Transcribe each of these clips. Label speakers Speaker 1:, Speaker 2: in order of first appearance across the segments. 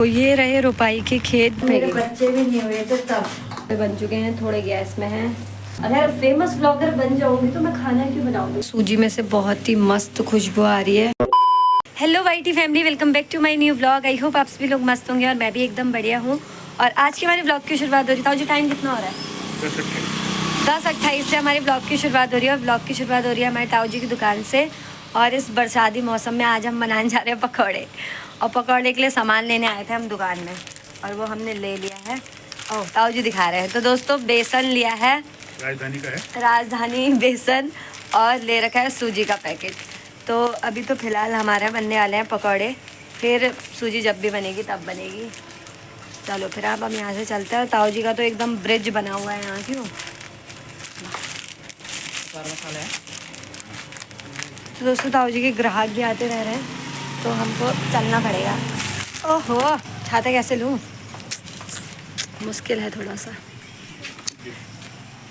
Speaker 1: तो ये रहे रुपाई के खेत।
Speaker 2: मेरे बच्चे भी नहीं हुए थे तब
Speaker 1: बन चुके हैं, थोड़े गैस में हैं। अगर फेमस ब्लॉगर बन जाऊंगी तो मैं खाना क्यों बनाऊंगी। सूजी में से बहुत ही मस्त खुशबू आ रही है। Hello YT family, welcome back to my new vlog. I hope आप सभी लोग मस्त होंगे और मैं भी एकदम बढ़िया हूँ। और आज के हमारे ब्लॉग की शुरुआत हो रही है। जी टाइम कितना हो रहा है? 10:28 से हमारे ब्लॉग की शुरुआत हो रही है। और ब्लॉग की शुरुआत हो रही है हमारे ताऊ जी की दुकान से। और इस बरसाती मौसम में आज हम बनाने जा रहे हैं पकौड़े। और पकौड़े के लिए सामान लेने आए थे हम दुकान में, और वो हमने ले लिया है। ओह, ताऊ जी दिखा रहे हैं। तो दोस्तों बेसन लिया है,
Speaker 3: राजधानी का है,
Speaker 1: राजधानी बेसन, और ले रखा है सूजी का पैकेट। तो अभी तो फ़िलहाल हमारे बनने वाले हैं पकौड़े, फिर सूजी जब भी बनेगी तब बनेगी। चलो फिर अब हम यहाँ से चलते हैं। ताऊ जी का तो एकदम ब्रिज बना हुआ है यहाँ, क्यों? तो दोस्तों ताऊ जी के ग्राहक भी आते रह रहे हैं, तो हमको चलना पड़ेगा। ओहो, छाता कैसे लूँ, मुश्किल है थोड़ा सा।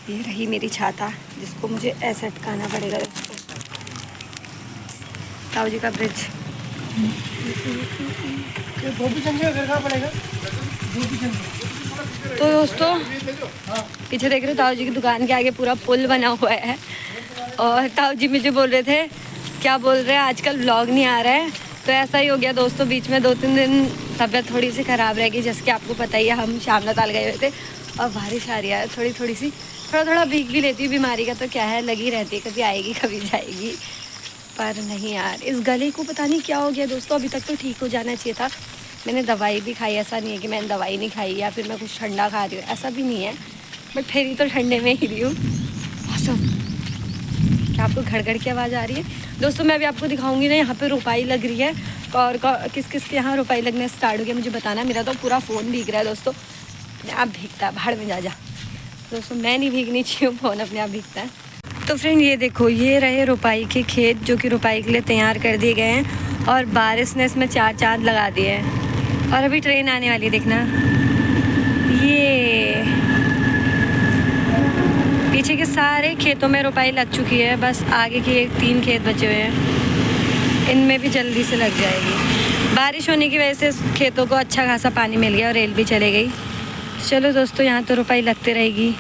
Speaker 1: ये रही मेरी छाता, जिसको मुझे ऐसे अटकाना पड़ेगा। ताऊ जी का ब्रिज। तो दोस्तों पीछे देख रहे हो, ताऊ जी की दुकान के आगे पूरा पुल बना हुआ है। और ताऊ जी मुझे बोल रहे थे, क्या बोल रहे हैं, आजकल व्लॉग नहीं आ रहा है। तो ऐसा ही हो गया दोस्तों, बीच में 2-3 दिन तबीयत थोड़ी सी ख़राब रहेगी, जैसे कि आपको पता ही है। हम शामला ताल गए हुए थे और बारिश आ रही है, थोड़ी सी थोड़ा भीग भी लेती हूँ। बीमारी का तो क्या है, लगी रहती है, कभी आएगी कभी जाएगी। पर नहीं यार, इस गले को पता नहीं क्या हो गया दोस्तों। अभी तक तो ठीक हो जाना चाहिए था। मैंने दवाई भी खाई, ऐसा नहीं है कि मैंने दवाई नहीं खाई या फिर मैं कुछ ठंडा खा रही हूँ, ऐसा भी नहीं है। बट फिर ही तो ठंडे में ही रही हूँ। मौसम क्या आपको घड़ की आवाज़ आ रही है? दोस्तों मैं अभी आपको दिखाऊंगी ना, यहाँ पे रुपाई लग रही है। और किस किस के यहाँ रुपाई लगने स्टार्ट हो गया मुझे बताना। मेरा तो पूरा फ़ोन भीग रहा है दोस्तों, अपने आप भीगता है, भाड़ में जा दोस्तों। मैं नहीं भीगनी चाहिए, फ़ोन अपने आप भीगता है। तो फ्रेंड ये देखो, ये रहे रुपाई के खेत, जो कि रुपाई के लिए तैयार कर दिए गए हैं। और बारिश ने इसमें 4 चाँद लगा दिए हैं। और अभी ट्रेन आने वाली है, देखना। ये पीछे के सारे खेतों में रुपाई लग चुकी है, बस आगे के 3 खेत बचे हुए हैं, इनमें भी जल्दी से लग जाएगी। बारिश होने की वजह से खेतों को अच्छा खासा पानी मिल गया और रेल भी चले गई। चलो दोस्तों, यहाँ तो रुपाई लगती रहेगी,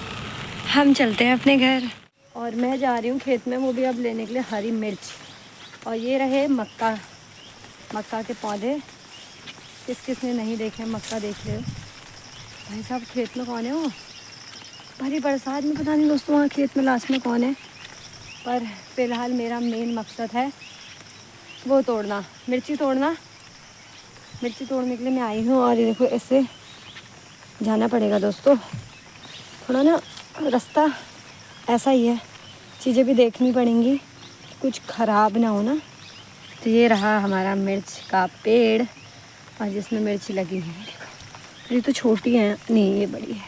Speaker 1: हम चलते हैं अपने घर। और मैं जा रही हूँ खेत में, वो भी अब लेने के लिए हरी मिर्च। और ये रहे मक्का के पौधे। किस ने नहीं देखे मक्का, देख ले भाई साहब। खेत में कौन है वो? भरी बरसात में पता नहीं दोस्तों वहाँ खेत में लास्ट में कौन है। पर फ़िलहाल मेरा मेन मकसद है वो तोड़ना, मिर्ची तोड़ना। मिर्ची तोड़ने के लिए मैं आई हूँ। और ये देखो, ऐसे जाना पड़ेगा दोस्तों, थोड़ा ना रास्ता ऐसा ही है, चीज़ें भी देखनी पड़ेंगी, कुछ ख़राब ना हो ना। तो ये रहा हमारा मिर्च का पेड़, और जिसमें मिर्ची लगी हुई है। देखो ये तो छोटी है, नहीं ये बड़ी है।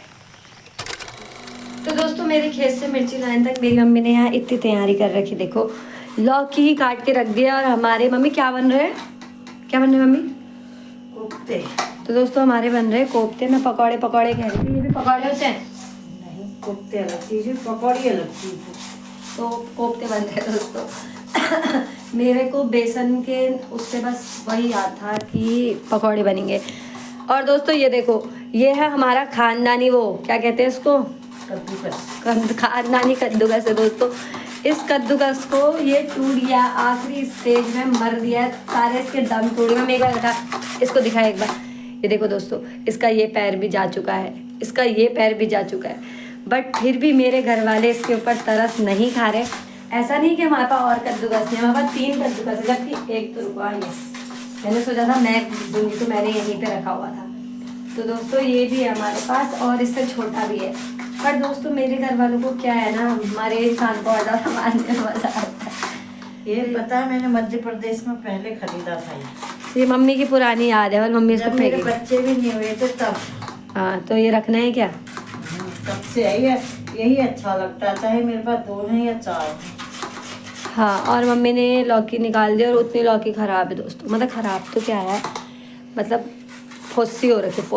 Speaker 1: तो दोस्तों मेरे खेत से मिर्ची लाने तक मेरी मम्मी ने यहाँ इतनी तैयारी कर रखी। देखो लौकी ही काट के रख दिया। और हमारे मम्मी क्या बन रहे हैं, क्या बन रहे हैं मम्मी?
Speaker 2: कोफ्ते।
Speaker 1: तो दोस्तों हमारे बन रहे कोफ्ते। मैं पकौड़े कह रही थी, ये भी पकौड़े होते हैं?
Speaker 2: नहीं, कोफ्ते अलग चीज़ है, पकौड़ी अलग चीज़ है।
Speaker 1: तो कोफ्ते बन रहे हैं दोस्तों। मेरे को बेसन के उससे बस वही याद था कि पकौड़े बनेंगे। और दोस्तों ये देखो, ये है हमारा खानदानी, वो क्या कहते हैं इसको,
Speaker 2: कद्दूकस।
Speaker 1: खानदानी कद्दूकस है दोस्तों। इस कद्दूकस को ये टूट गया, आखिरी स्टेज में मर दिया, सारे इसके दम टूट गए। मैं एक बार था, इसको दिखा एक बार। ये देखो दोस्तों, इसका ये पैर भी जा चुका है, इसका ये पैर भी जा चुका है। बट फिर भी मेरे घर वाले इसके ऊपर तरस नहीं खा रहे। ऐसा नहीं कि हमारे पास और कद्दूकस नहीं, हमारे पास 3 कद्दूकस है, जबकि एक तो रुका। ये मैंने सोचा था मैं दूंगी, तो मैंने यहीं पे रखा हुआ था। तो दोस्तों ये भी है हमारे पास, और इससे छोटा भी है। पर दोस्तों मेरे घर वालों को क्या है ना, हमारे इंसान को और ज़्यादा मानने में मज़ा आता है।
Speaker 2: ये पता है, मैंने मध्य प्रदेश में पहले खरीदा था
Speaker 1: ये मम्मी की पुरानी याद है, और मम्मी इसको
Speaker 2: जब मेरे बच्चे भी नहीं हुए थे तब।
Speaker 1: हाँ, तो ये रखना है क्या?
Speaker 2: तब से यही अच्छा लगता है, चाहे मेरे पास 2 हैं या 4।
Speaker 1: हाँ, और मम्मी ने लौकी निकाल दी, और उतनी लौकी ख़राब है दोस्तों। मतलब ख़राब तो क्या है, मतलब फुस्सी हो रखी है,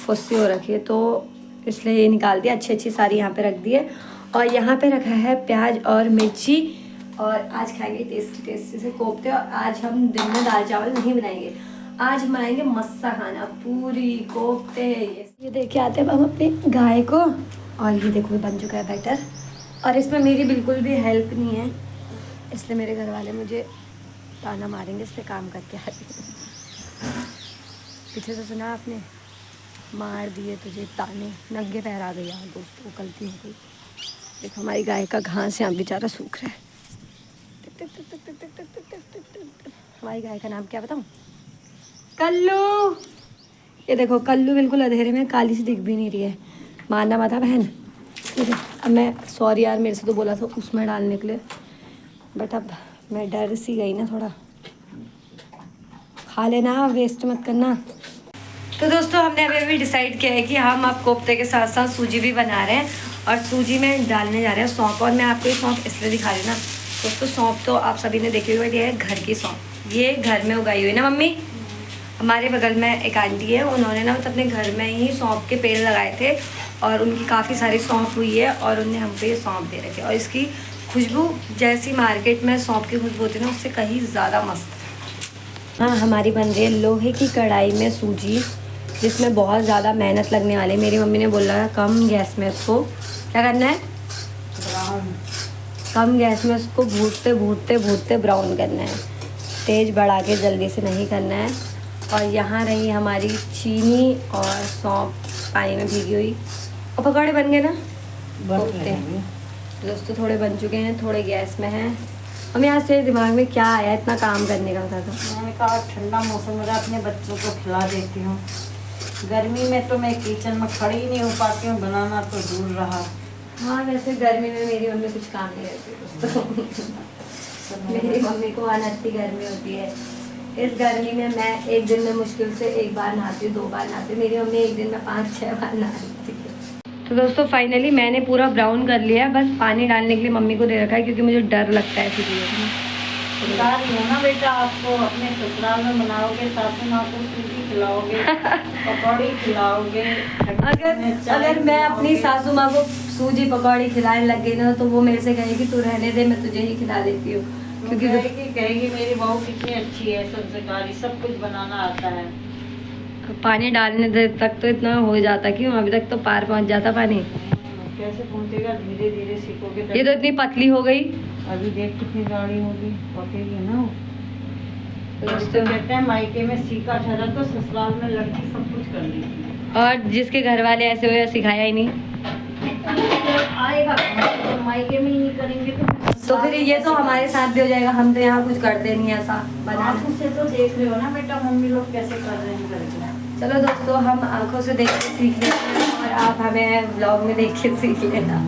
Speaker 1: फुस्सी हो रखी है, तो इसलिए ये निकाल दिया। अच्छी सारी यहाँ पे रख दी है। और यहाँ पे रखा है प्याज और मिर्ची। और आज खाएंगे टेस्टी से कोफ्ते। और आज हम दिन में दाल चावल नहीं बनाएंगे, आज हम बनाएंगे मस्सा खाना, पूरी कोफ्ते। ये देख के आते हैं अब हम अपने गाय को। और ये देखो बन चुका है बैटर। और इसमें मेरी बिल्कुल भी हेल्प नहीं है, इसलिए मेरे घर वाले मुझे ताना मारेंगे इसलिए काम करके आ रही हूँ। पीछे से सुना आपने, मार दिए तुझे ताने, नंगे पैर आ गई यार दोस्तों, गलती हो गई। देखो हमारी गाय का घास यहाँ बेचारा सूख रहा है। हमारी गाय का नाम क्या बताऊँ? कल्लू। ये देखो कल्लू बिल्कुल अंधेरे में काली सी दिख भी नहीं रही है। मारना मत बहन। ठीक है, अब मैं सॉरी यार, मेरे से तो बोला था उसमें डालने के लिए, बट अब मैं डर सी गई ना थोड़ा। खा लेना, वेस्ट मत करना। तो दोस्तों हमने अभी डिसाइड किया है कि हम अब कोफ्ते के साथ साथ सूजी भी बना रहे हैं। और सूजी में डालने जा रहे हैं सौंफ। और मैं आपको ये सौंफ इसलिए दिखा रही हूँ ना दोस्तों, सौंफ तो आप सभी ने देखी हुई है, घर की सौंफ। ये घर में उगाई हुई ना मम्मी। हमारे बगल में एक आंटी है, उन्होंने ना अपने घर में ही सौंफ के पेड़ लगाए थे और उनकी काफ़ी सारी सौंफ हुई है और उनने हमको ये सौंफ दे रखे। और इसकी खुशबू जैसी मार्केट में सौंफ की खुशबू होती है ना, उससे कहीं ज़्यादा मस्त। हाँ, हमारी बन रही है लोहे की कढ़ाई में सूजी, जिसमें बहुत ज़्यादा मेहनत लगने वाली है। मेरी मम्मी ने बोला कम गैस में इसको क्या करना है, कम गैस में उसको भूनते भूनते भूनते ब्राउन करना है, तेज़ बढ़ा के जल्दी से नहीं करना है। और यहाँ रही हमारी चीनी और सौंफ पानी में भीगी हुई। और पकौड़े बन गए ना, कोफ्ते दोस्तों थोड़े बन चुके हैं, थोड़े गैस में हैं। हम यहाँ से दिमाग में क्या आया इतना काम करने का था।
Speaker 2: मैंने कहा ठंडा मौसम में अपने बच्चों को खिला देती हूँ। गर्मी में तो मैं किचन में खड़ी ही नहीं हो पाती हूँ, बनाना तो दूर रहा।
Speaker 1: हाँ, वैसे गर्मी में मेरी मम्मी कुछ काम नहीं करती दोस्तों। मेरी मम्मी को अनहत्ती गर्मी होती है। इस गर्मी में मैं एक दिन में मुश्किल से 1 बार नहाती हूँ, 2 बार नहाती हूँ। मेरी मम्मी एक दिन में 5-6 बार नहाती है। तो दोस्तों फाइनली मैंने पूरा ब्राउन कर लिया, बस पानी डालने के लिए मम्मी को दे रखा है क्योंकि मुझे डर लगता है सीधी।
Speaker 2: बता रही हो ना बेटा, आपको अपने ससुराल में बनाओगे, सासू माँ को सूजी खिलाओगे, पकौड़ी खिलाओगे।
Speaker 1: अगर मैं अपनी सासू माँ को सूजी पकौड़ी खिलाने लग गई ना, तो वो मेरे से कहेगी तू रहने दे, मैं तुझे ही खिला देती हूँ। क्योंकि
Speaker 2: कहेगी मेरी बहू कितनी अच्छी है, संस्कारी, सब कुछ बनाना आता है।
Speaker 1: पानी डालने दे तक तो इतना हो जाता, क्यों अभी तक तो पार पहुँच जाता पानी।
Speaker 2: कैसे पहुँचेगा, धीरे धीरे सीखोगे।
Speaker 1: ये तो इतनी पतली हो गई,
Speaker 2: अभी देख कितनी गाढ़ी होगी, पकेगी ना। तो कहते हैं मायके में सीखा ठहरा तो ससुराल में लड़की सब कुछ कर लेती।
Speaker 1: और जिसके घर वाले ऐसे हुए सिखाया ही नहीं,
Speaker 2: आएगा तो मायके में ही नहीं करेंगे
Speaker 1: तो फिर ये तो हमारे साथ भी हो जाएगा। हम तो यहाँ कुछ करते नहीं ऐसा
Speaker 2: आँखों से तो देख रहे हो ना बेटा, मम्मी लोग कैसे कर रहे हैं करके।
Speaker 1: चलो दोस्तों, हम आंखों से देख के सीख लेते हैं और आप हमें व्लॉग में देख के सीख लेना।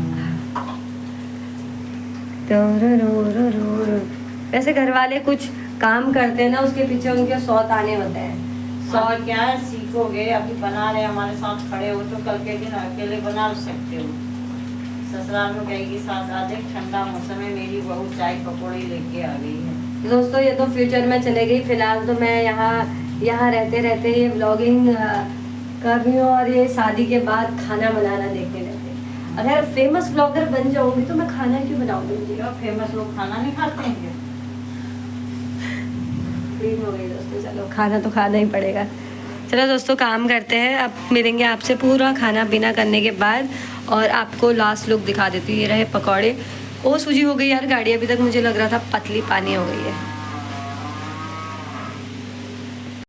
Speaker 1: वैसे घर वाले कुछ काम करते हैं ना, उसके पीछे उनके 100 ताने होते हैं।
Speaker 2: 100 क्या है, सीखोगे। अभी बना रहे हमारे साथ खड़े हो तो कल के दिन अकेले बना सकते हो। ससुराल में कहेगी सास आज ठंडा मौसम में मेरी बहू चाय पकौड़ी लेके आ गई है।
Speaker 1: दोस्तों ये तो फ्यूचर में चले गई, फिलहाल तो मैं यहाँ रहते रहते ये व्लॉगिंग कर रही हूँ और ये शादी के बाद खाना बनाना देखने रहते। अगर फेमस ब्लॉगर बन जाऊंगी तो मैं खाना क्यों बनाऊंगी?
Speaker 2: फेमस लोग खाना नहीं खाते हैं।
Speaker 1: हो गई दोस्तों, चलो खाना तो खाना ही पड़ेगा। चलो दोस्तों काम करते हैं, अब मिलेंगे आपसे पूरा खाना पीना करने के बाद और आपको लास्ट लुक दिखा देती हूँ। ये रहे पकौड़े। ओ सूजी हो गई यार गाढ़ी, अभी तक मुझे लग रहा था पतली पानी हो गई है।